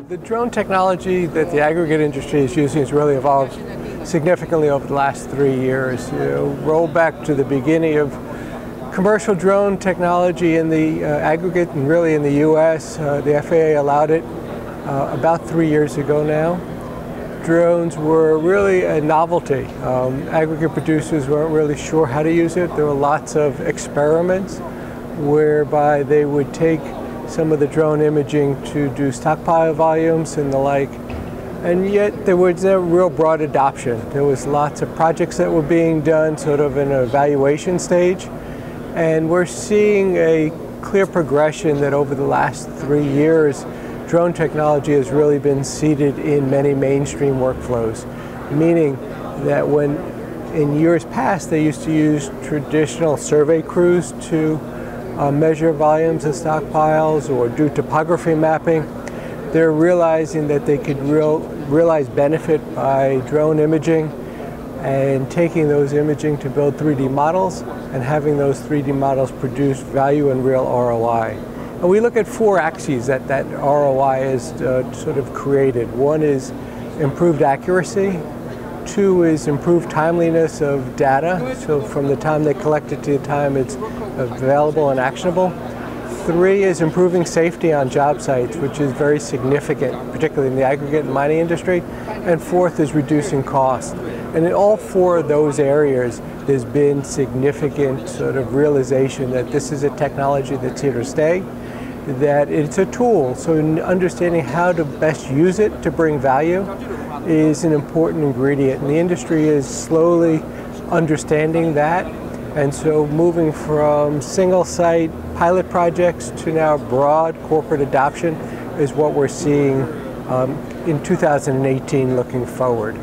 The drone technology that the aggregate industry is using has really evolved significantly over the last 3 years. Roll back to the beginning of commercial drone technology in the aggregate and really in the US. The FAA allowed it about 3 years ago now. Drones were really a novelty. Aggregate producers weren't really sure how to use it. There were lots of experiments whereby they would take some of the drone imaging to do stockpile volumes and the like. And yet there was no real broad adoption. There was lots of projects that were being done sort of in an evaluation stage. And we're seeing a clear progression that over the last 3 years, drone technology has really been seeded in many mainstream workflows, meaning that when in years past they used to use traditional survey crews to measure volumes of stockpiles or do topography mapping, they're realizing that they could realize benefit by drone imaging and taking those imaging to build 3D models and having those 3D models produce value and real ROI. And we look at 4 axes that ROI is sort of created. One is improved accuracy. 2 is improved timeliness of data, so from the time they collect it to the time it's available and actionable. 3 is improving safety on job sites, which is very significant, particularly in the aggregate and mining industry. And 4th is reducing cost. And in all 4 of those areas, there's been significant sort of realization that this is a technology that's here to stay, that it's a tool. So understanding how to best use it to bring value is an important ingredient. And the industry is slowly understanding that. And so moving from single site pilot projects to now broad corporate adoption is what we're seeing in 2018 looking forward.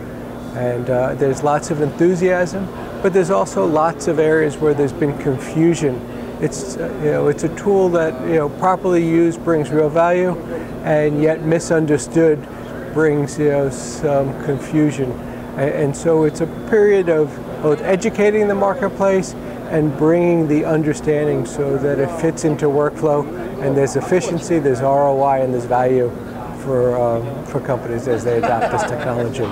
And there's lots of enthusiasm, but there's also lots of areas where there's been confusion. It's a tool that properly used brings real value, and yet misunderstood brings some confusion. And so it's a period of both educating the marketplace and bringing the understanding so that it fits into workflow, and there's efficiency, there's ROI, and there's value for companies as they adopt this technology.